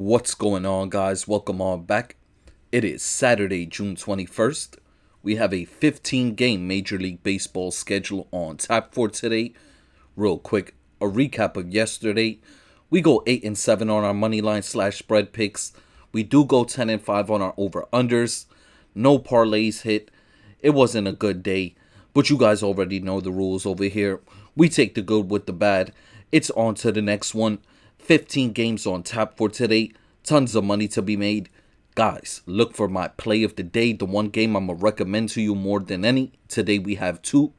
What's going on, guys? Welcome on back. It is Saturday, June 21st. We have a 15-game Major League Baseball schedule on tap for today. Real quick, a recap of yesterday. We go 8-7 on our money line / spread picks. We do go 10-5 on our over-unders. No parlays hit. It wasn't a good day, but you guys already know the rules over here. We take the good with the bad. It's on to the next one. 15 games on tap for today. Tons of money to be made. Guys, look for my play of the day. The one game I'm going to recommend to you more than any. Today we have two.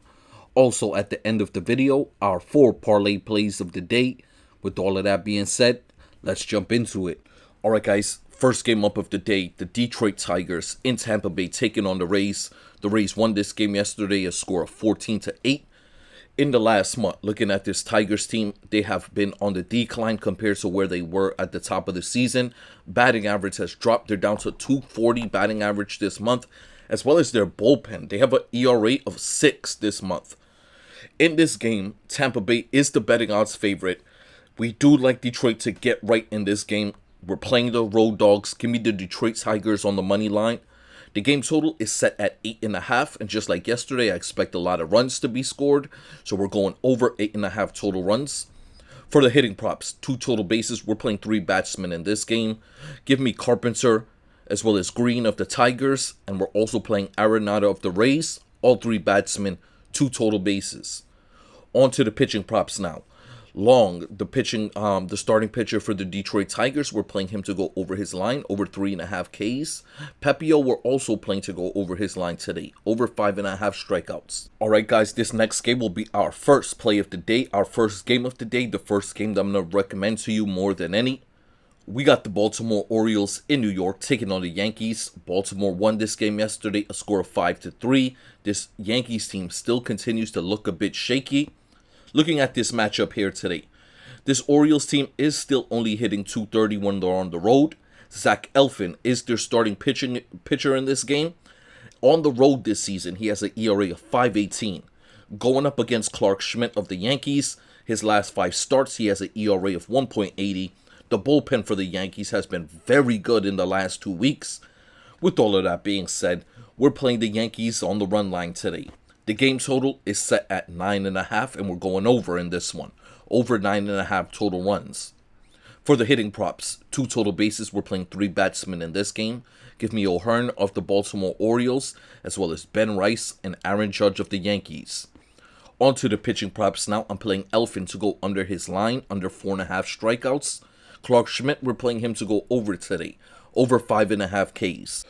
Also at the end of the video, our 4 parlay plays of the day. With all of that being said, let's jump into it. Alright guys, first game up of the day. The Detroit Tigers in Tampa Bay taking on the Rays. The Rays won this game yesterday, a score of 14-8. In the last month, looking at this Tigers team, they have been on the decline compared to where they were at the top of the season. Batting average has dropped. They're down to .240 batting average this month, as well as their bullpen. They have an ERA of 6 this month. In this game, Tampa Bay is the betting odds favorite. We do like Detroit to get right in this game. We're playing the road dogs. Give me the Detroit Tigers on the money line. The game total is set at 8.5, and just like yesterday, I expect a lot of runs to be scored, so we're going over 8.5 total runs. For the hitting props, 2 total bases, we're playing 3 batsmen in this game. Give me Carpenter, as well as Green of the Tigers, and we're also playing Arenado of the Rays, all 3 batsmen, 2 total bases. On to the pitching props now. Long, the starting pitcher for the Detroit Tigers, we're playing him to go over his line, over 3.5 Ks. Pepio, we're also playing to go over his line today, over 5.5 strikeouts. Alright guys, this next game will be our first play of the day, our first game of the day, the first game that I'm going to recommend to you more than any. We got the Baltimore Orioles in New York taking on the Yankees. Baltimore won this game yesterday, a score of 5-3. This Yankees team still continues to look a bit shaky. Looking at this matchup here today, this Orioles team is still only hitting .230 when they're on the road. Zach Eflin is their starting pitcher in this game. On the road this season, he has an ERA of 5.18. Going up against Clark Schmidt of the Yankees, his last 5 starts, he has an ERA of 1.80. The bullpen for the Yankees has been very good in the last 2 weeks. With all of that being said, we're playing the Yankees on the run line today. The game total is set at 9.5, and we're going over in this one. Over 9.5 total runs. For the hitting props, 2 total bases, we're playing 3 batsmen in this game. Give me O'Hearn of the Baltimore Orioles, as well as Ben Rice and Aaron Judge of the Yankees. On to the pitching props now. I'm playing Eflin to go under his line, under 4.5 strikeouts. Clark Schmidt, we're playing him to go over today, over 5.5 Ks.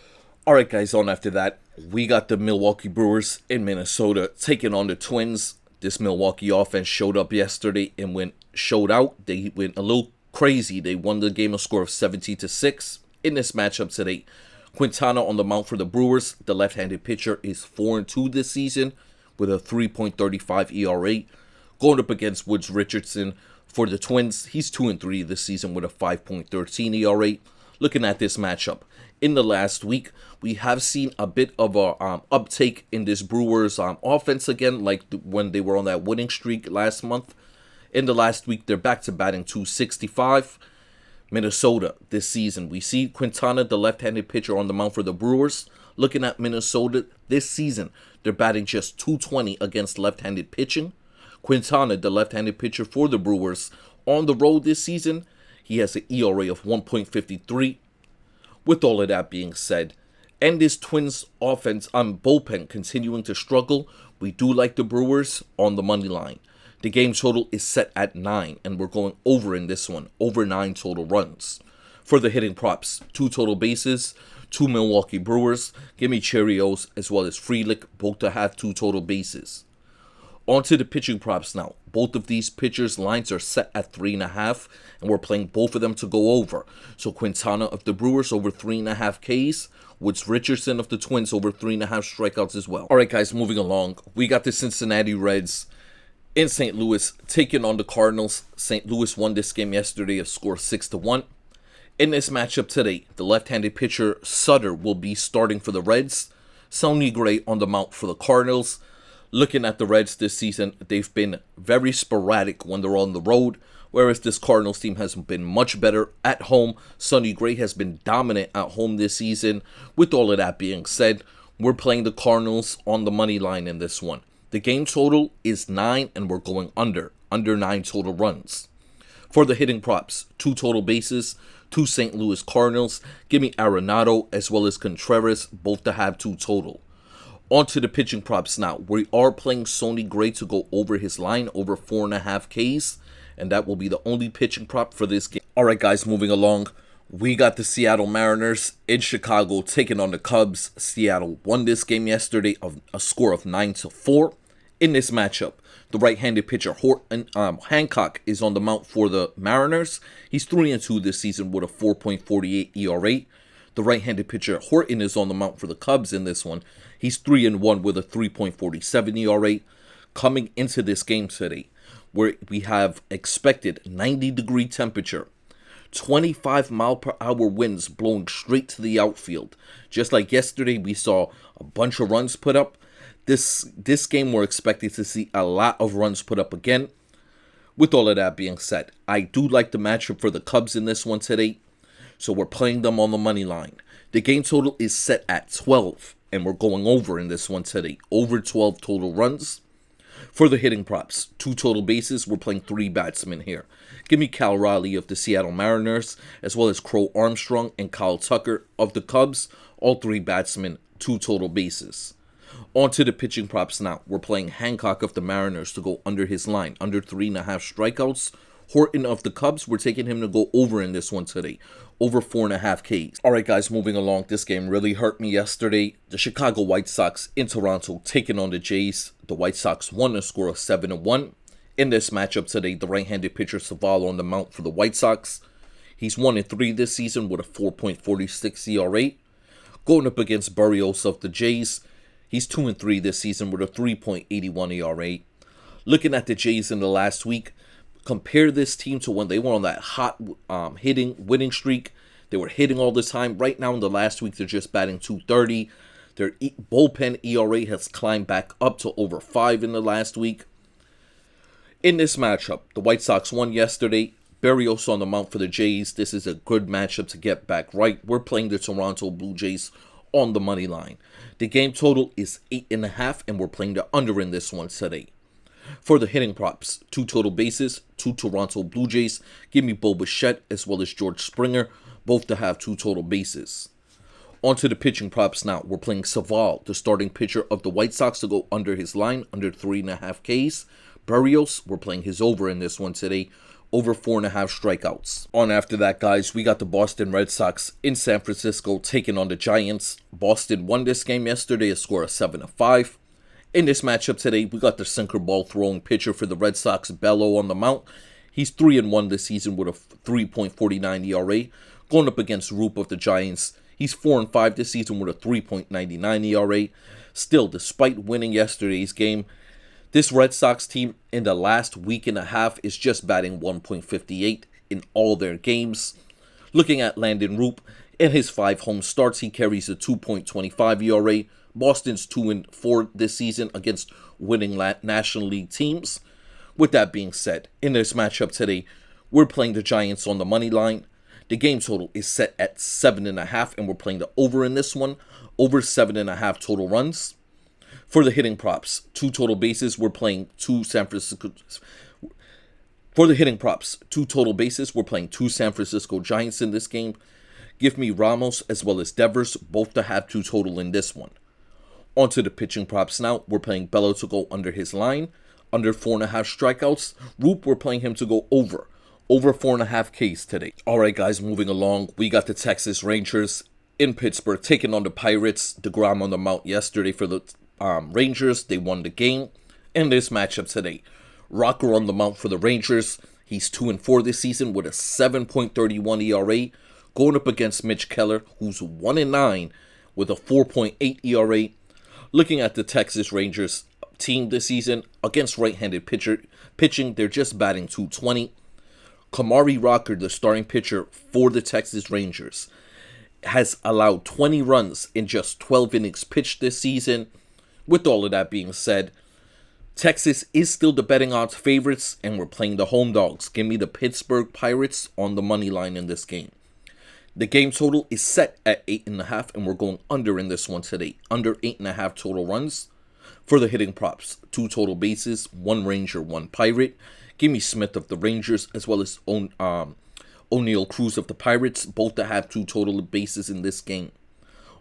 Alright guys, on after that, we got the Milwaukee Brewers in Minnesota taking on the Twins. This Milwaukee offense showed up yesterday and showed out. They went a little crazy. They won the game a score of 17-6. In this matchup today, Quintana on the mound for the Brewers. The left-handed pitcher is 4-2 this season with a 3.35 ERA. Going up against Woods Richardson for the Twins. He's 2-3 this season with a 5.13 ERA. Looking at this matchup, in the last week, we have seen a bit of a uptake in this Brewers offense again, like when they were on that winning streak last month. In the last week, they're back to batting .265. Minnesota this season, we see Quintana, the left-handed pitcher, on the mound for the Brewers. Looking at Minnesota this season, they're batting just .220 against left-handed pitching. Quintana, the left-handed pitcher for the Brewers, on the road this season, he has an ERA of 1.53. With all of that being said, and this Twins offense bullpen continuing to struggle, we do like the Brewers on the money line. The game total is set at 9, and we're going over in this one, over 9 total runs. For the hitting props, 2 total bases, 2 Milwaukee Brewers. Give me Cheerios as well as Frelick, both to have 2 total bases. On to the pitching props now. Both of these pitchers' lines are set at 3.5, and we're playing both of them to go over. So Quintana of the Brewers over 3.5 Ks. Woods Richardson of the Twins over 3.5 strikeouts as well. Alright guys, moving along. We got the Cincinnati Reds in St. Louis taking on the Cardinals. St. Louis won this game yesterday, a score 6-1. In this matchup today, the left-handed pitcher Sutter will be starting for the Reds. Sonny Gray on the mound for the Cardinals. Looking at the Reds this season, they've been very sporadic when they're on the road. whereas this Cardinals team has been much better at home. Sonny Gray has been dominant at home this season. With all of that being said, we're playing the Cardinals on the money line in this one. The game total is 9, and we're going under 9 total runs. For the hitting props, 2 total bases, 2 St. Louis Cardinals. Give me Arenado as well as Contreras, both to have 2 total. On to the pitching props now. We are playing Sonny Gray to go over his line, over 4.5 Ks, and that will be the only pitching prop for this game. All right, guys, moving along. We got the Seattle Mariners in Chicago taking on the Cubs. Seattle won this game yesterday of a score of 9-4. In this matchup, the right-handed pitcher Hancock is on the mound for the Mariners. He's 3-2 this season with a 4.48 ERA. The right-handed pitcher Horton is on the mound for the Cubs in this one. He's 3-1 with a 3.47 ERA. Coming into this game today, where we have expected 90-degree temperature, 25-mile-per-hour winds blowing straight to the outfield. Just like yesterday, we saw a bunch of runs put up. This game, we're expecting to see a lot of runs put up again. With all of that being said, I do like the matchup for the Cubs in this one today, so we're playing them on the money line. The game total is set at 12, and we're going over in this one today. Over 12 total runs. For the hitting props, 2 total bases, we're playing 3 batsmen here. Give me Cal Raleigh of the Seattle Mariners, as well as Crow Armstrong and Kyle Tucker of the Cubs. All 3 batsmen, 2 total bases. On to the pitching props now. We're playing Hancock of the Mariners to go under his line, under 3.5 strikeouts. Horton of the Cubs, we're taking him to go over in this one today, over 4.5 Ks. All right, guys, moving along. This game really hurt me yesterday. The Chicago White Sox in Toronto taking on the Jays. The White Sox won a score of 7-1. In this matchup today, the right-handed pitcher Savall on the mound for the White Sox. He's 1-3 this season with a 4.46 ERA. Going up against Berrios of the Jays. He's 2-3 this season with a 3.81 ERA. Looking at the Jays in the last week, compare this team to when they were on that hot winning streak. They were hitting all the time. Right now in the last week, they're just batting .230. Their bullpen ERA has climbed back up to over 5 in the last week. In this matchup, the White Sox won yesterday. Berrios on the mound for the Jays. This is a good matchup to get back right. We're playing the Toronto Blue Jays on the money line. The game total is 8.5, and we're playing the under in this one today. For the hitting props, 2 total bases, 2 Toronto Blue Jays. Give me Bo Bichette as well as George Springer, both to have 2 total bases. On to the pitching props now. We're playing Savall, the starting pitcher of the White Sox, to go under his line, under 3.5 Ks. Berrios, we're playing his over in this one today, over 4.5 strikeouts. On after that, guys, we got the Boston Red Sox in San Francisco taking on the Giants. Boston won this game yesterday, a score of 7-5. In this matchup today, we got the sinker ball throwing pitcher for the Red Sox, Bello, on the mound. He's 3-1 this season with a 3.49 ERA. Going up against Roop of the Giants, he's 4-5 this season with a 3.99 ERA. Still, despite winning yesterday's game, this Red Sox team in the last week and a half is just batting 1.58 in all their games. Looking at Landon Roop, in his 5 home starts, he carries a 2.25 ERA. Boston's 2-4 this season against winning National League teams. With that being said, in this matchup today, we're playing the Giants on the money line. The game total is set at 7.5, and we're playing the over in this one, over 7.5 total runs. For the hitting props, 2 total bases, we're playing 2 San Francisco. For the hitting props, 2 total bases, we're playing 2 San Francisco Giants in this game. Give me Ramos as well as Devers, both to have 2 total in this one. On to the pitching props now. We're playing Bello to go under his line, under 4.5 strikeouts. Roop, we're playing him to go over 4.5 Ks today. All right, guys, moving along. We got the Texas Rangers in Pittsburgh taking on the Pirates. DeGrom on the mound yesterday for the Rangers. They won the game. In this matchup today, Rocker on the mound for the Rangers. He's 2-4 this season with a 7.31 ERA. Going up against Mitch Keller, who's 1-9 with a 4.8 ERA. Looking at the Texas Rangers team this season, against right-handed pitching, they're just batting .220. Kamari Rocker, the starting pitcher for the Texas Rangers, has allowed 20 runs in just 12 innings pitched this season. With all of that being said, Texas is still the betting odds favorites, and we're playing the home dogs. Give me the Pittsburgh Pirates on the money line in this game. The game total is set at 8.5, and we're going under in this one today. Under 8.5 total runs. For the hitting props, 2 total bases, 1 Ranger, 1 Pirate. Give me Smith of the Rangers, as well as O'Neal Cruz of the Pirates, both to have 2 total bases in this game.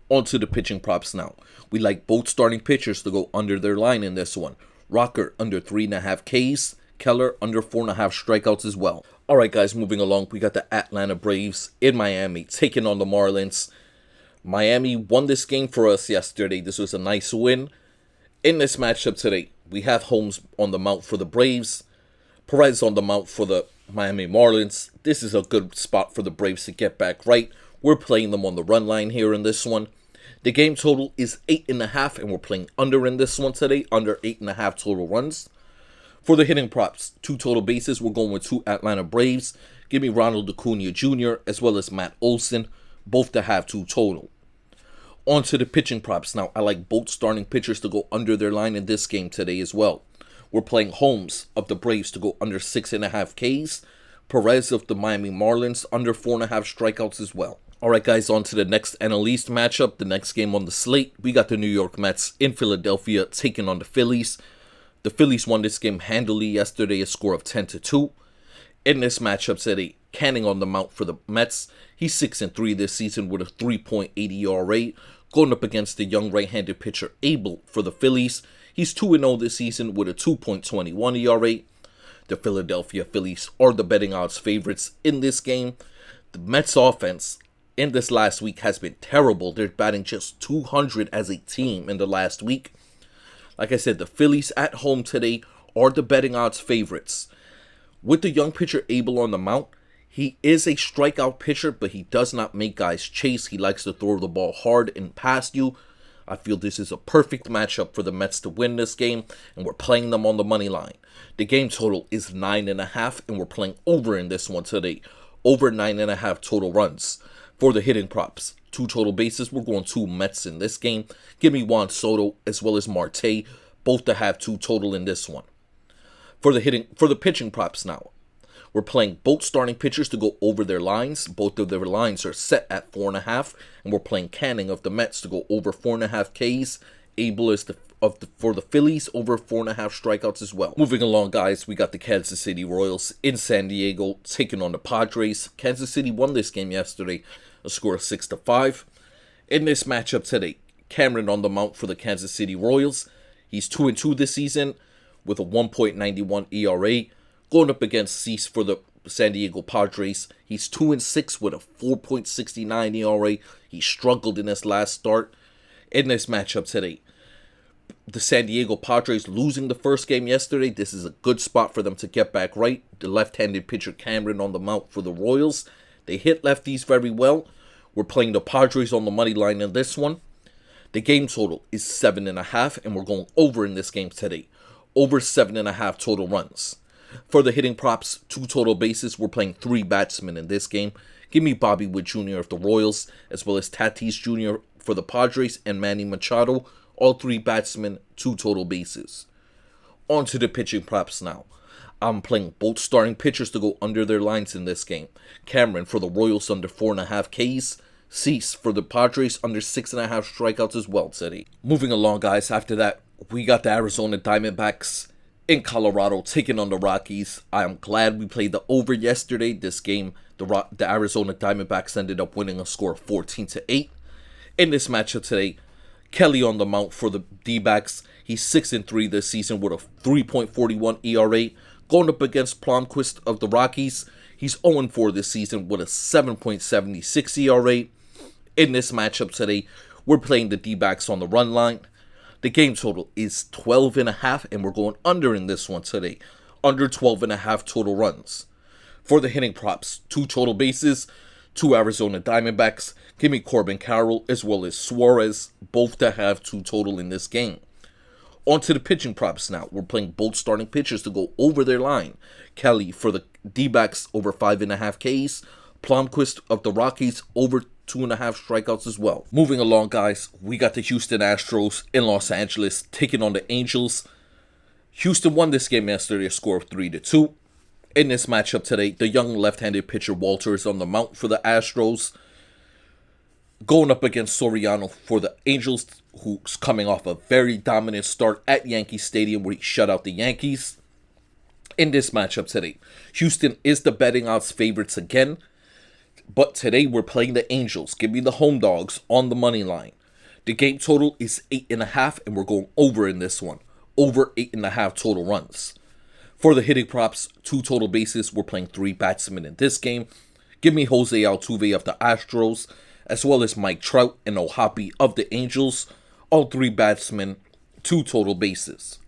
On to the pitching props now. We like both starting pitchers to go under their line in this one. Rocker under 3.5 Ks. Keller under 4.5 strikeouts as well. Alright guys, moving along, we got the Atlanta Braves in Miami taking on the Marlins. Miami won this game for us yesterday. This was a nice win. In this matchup today, we have Holmes on the mound for the Braves. Perez on the mound for the Miami Marlins. This is a good spot for the Braves to get back right. We're playing them on the run line here in this one. The game total is 8.5, and we're playing under in this one today, under 8.5 total runs. For the hitting props, 2 total bases, we're going with 2 Atlanta Braves. Give me Ronald Acuna Jr. as well as Matt Olson, both to have 2 total. On to the pitching props now. I like both starting pitchers to go under their line in this game today as well. We're playing Holmes of the Braves to go under 6.5 Ks. Perez of the Miami Marlins under 4.5 strikeouts as well. Alright guys, on to the next NL East matchup. The next game on the slate, we got the New York Mets in Philadelphia taking on the Phillies. The Phillies won this game handily yesterday, a score of 10-2. In this matchup today, Canning on the mound for the Mets. He's 6-3 this season with a 3.80 ERA. Going up against the young right-handed pitcher Abel for the Phillies. He's 2-0 this season with a 2.21 ERA. The Philadelphia Phillies are the betting odds favorites in this game. The Mets offense in this last week has been terrible. They're batting just 200 as a team in the last week. Like I said, the Phillies at home today are the betting odds favorites. With the young pitcher Abel on the mound, he is a strikeout pitcher, but he does not make guys chase. He likes to throw the ball hard and past you. I feel this is a perfect matchup for the Mets to win this game, and we're playing them on the money line. The game total is 9.5, and we're playing over in this one today. Over 9.5 total runs. For the hitting props, 2 total bases, we're going 2 Mets in this game. Give me Juan Soto as well as Marte, both to have 2 total in this one. For the pitching props now, we're playing both starting pitchers to go over their lines. Both of their lines are set at 4.5, and we're playing Canning of the Mets to go over 4.5 Ks. Abel is for the Phillies over 4.5 strikeouts as well. Moving along, guys, we got the Kansas City Royals in San Diego taking on the Padres. Kansas City won this game yesterday, a score of 6-5. In this matchup today, Cameron on the mound for the Kansas City Royals. He's 2-2 this season with a 1.91 ERA. Going up against Cease for the San Diego Padres. He's 2-6 with a 4.69 ERA. He struggled in his last start. In this matchup today, the San Diego Padres losing the first game yesterday. This is a good spot for them to get back right. The left-handed pitcher Cameron on the mound for the Royals. They hit lefties very well. We're playing the Padres on the money line in this one. The game total is 7.5, and we're going over in this game today. Over 7.5 total runs. For the hitting props, 2 total bases. We're playing 3 batsmen in this game. Give me Bobby Witt Jr. of the Royals, as well as Tatis Jr. for the Padres and Manny Machado. All 3 batsmen, 2 total bases. On to the pitching props now. I'm playing both starting pitchers to go under their lines in this game. Cameron for the Royals under 4.5 Ks. Cease for the Padres under 6.5 strikeouts as well today. Moving along, guys, after that, we got the Arizona Diamondbacks in Colorado taking on the Rockies. I am glad we played the over yesterday. This game, the Arizona Diamondbacks ended up winning a score of 14-8. In this matchup today, Kelly on the mound for the D-backs. He's 6-3 this season with a 3.41 ERA. Going up against Plumquist of the Rockies. He's 0-4 this season with a 7.76 ERA. In this matchup today, we're playing the D-backs on the run line. The game total is 12.5, and we're going under in this one today. Under 12.5 total runs. For the hitting props, 2 total bases, 2 Arizona Diamondbacks. Give me Corbin Carroll as well as Suarez, both to have 2 total in this game. On to the pitching props now. We're playing both starting pitchers to go over their line. Kelly for the D-backs over 5.5 Ks. Plumquist of the Rockies over 2.5 strikeouts as well. Moving along, guys, we got the Houston Astros in Los Angeles taking on the Angels. Houston won this game yesterday, a score of 3-2. In this matchup today, the young left-handed pitcher Walter is on the mound for the Astros, going up against Soriano for the Angels, who's coming off a very dominant start at Yankee Stadium where he shut out the Yankees. In this matchup today, Houston is the betting odds favorites again, but today we're playing the Angels. Give me the home dogs on the money line. The game total is 8.5, and we're going over in this one. Over 8.5 total runs. For the hitting props, 2 total bases. We're playing 3 batsmen in this game. Give me Jose Altuve of the Astros, as well as Mike Trout and Ohapi of the Angels. All 3 batsmen, 2 total bases.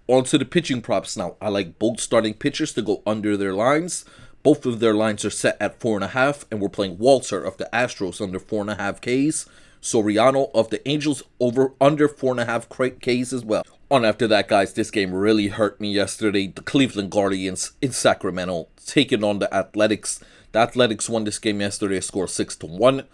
On to the pitching props now. I like both starting pitchers to go under their lines. Both of their lines are set at 4.5, and we're playing Walter of the Astros under 4.5 Ks. Soriano of the Angels under 4.5 Ks as well. On after that, guys, this game really hurt me yesterday. The Cleveland Guardians in Sacramento taking on the Athletics. The Athletics won this game yesterday, a score 6-1.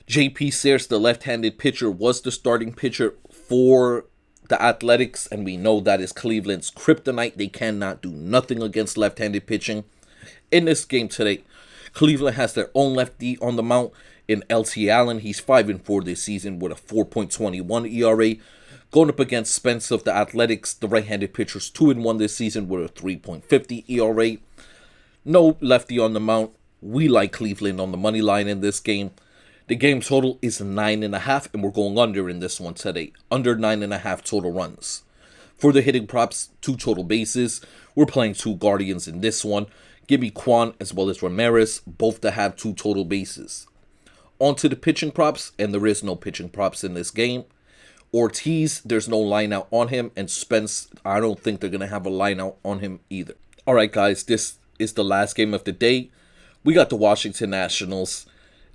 J.P. Sears, the left-handed pitcher, was the starting pitcher for the Athletics, and we know that is Cleveland's kryptonite. They cannot do nothing against left-handed pitching. In this game today, Cleveland has their own lefty on the mound in L.T. Allen. He's 5-4 this season with a 4.21 ERA. Going up against Spence of the Athletics, the right-handed pitcher's 2-1 this season with a 3.50 ERA. No lefty on the mound. We like Cleveland on the money line in this game. The game total is 9.5, and we're going under in this one today. Under 9.5 total runs. For the hitting props, 2 total bases. We're playing 2 Guardians in this one. Give me Kwan as well as Ramirez, both to have 2 total bases. On to the pitching props, and there is no pitching props in this game. Ortiz, there's no line out on him, and Spence, I don't think they're going to have a line out on him either. Alright guys, this is the last game of the day. We got the Washington Nationals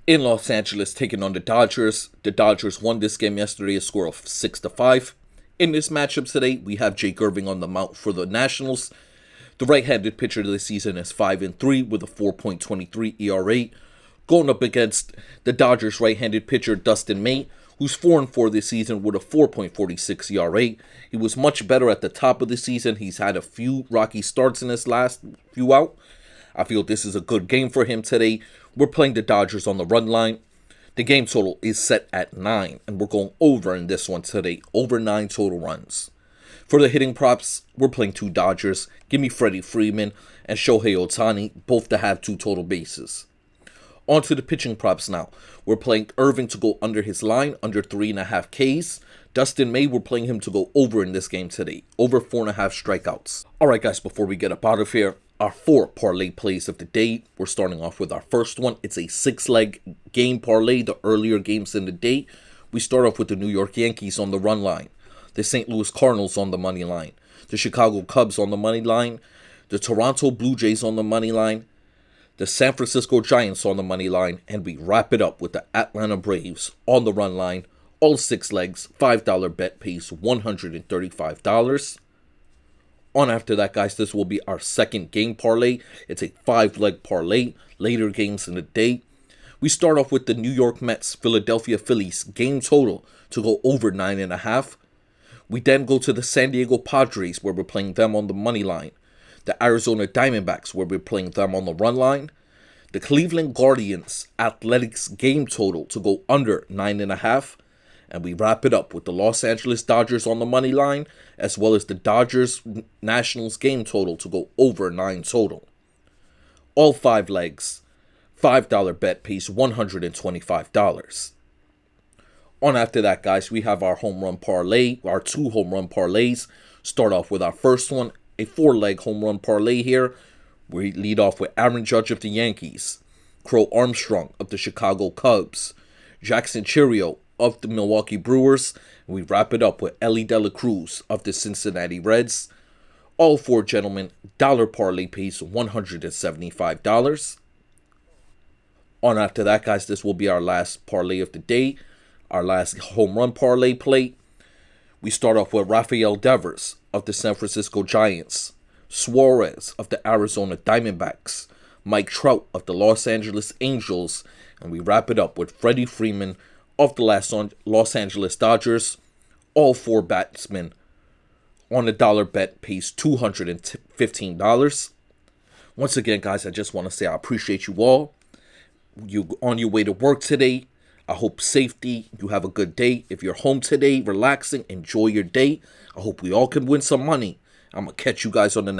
in Los Angeles taking on the Dodgers. The Dodgers won this game yesterday, a score of 6-5. In this matchup today, we have Jake Irving on the mound for the Nationals. The right-handed pitcher this season is 5-3 with a 4.23 ERA. Going up against the Dodgers right-handed pitcher Dustin May, who's 4-4 this season with a 4.46 ERA. He was much better at the top of the season. He's had a few rocky starts in his last few out. I feel this is a good game for him today. We're playing the Dodgers on the run line. The game total is set at 9, and we're going over in this one today. Over 9 total runs. For the hitting props, we're playing 2 Dodgers. Give me Freddie Freeman and Shohei Ohtani, both to have 2 total bases. On to the pitching props now. We're playing Irving to go under his line, under 3.5 Ks. Dustin May, we're playing him to go over in this game today. Over 4.5 strikeouts. Alright guys, before we get up out of here, our 4 parlay plays of the day. We're starting off with our first one. It's a 6-leg game parlay, the earlier games in the day. We start off with the New York Yankees on the run line. The St. Louis Cardinals on the money line. The Chicago Cubs on the money line. The Toronto Blue Jays on the money line. The San Francisco Giants on the money line, and we wrap it up with the Atlanta Braves on the run line. All 6 legs, $5 bet pays $135. On after that, guys, this will be our second game parlay. It's a 5-leg parlay, later games in the day. We start off with the New York Mets, Philadelphia Phillies game total to go over 9.5. We then go to the San Diego Padres, where we're playing them on the money line. The Arizona Diamondbacks, where we're playing them on the run line. The Cleveland Guardians Athletics game total to go under 9.5. And we wrap it up with the Los Angeles Dodgers on the money line, as well as the Dodgers Nationals game total to go over 9 total. All 5 legs, $5 bet pays $125. On after that, guys, we have our home run parlay, our 2 home run parlays. Start off with our first one, a 4-leg home run parlay here. We lead off with Aaron Judge of the Yankees, Crow Armstrong of the Chicago Cubs, Jackson Chourio of the Milwaukee Brewers, and we wrap it up with Ellie De La Cruz of the Cincinnati Reds. All 4 gentlemen, dollar parlay pays $175. On after that, guys, this will be our last parlay of the day, our last home run parlay play. We start off with Rafael Devers of the San Francisco Giants, Suarez of the Arizona Diamondbacks, Mike Trout of the Los Angeles Angels, and we wrap it up with Freddie Freeman of the Los Angeles Dodgers. All 4 batsmen on a dollar bet pays $215. Once again, guys, I just want to say I appreciate you all. You on your way to work today. I hope safety. You have a good day. If you're home today, relaxing, enjoy your day. I hope we all can win some money. I'm going to catch you guys on the next one.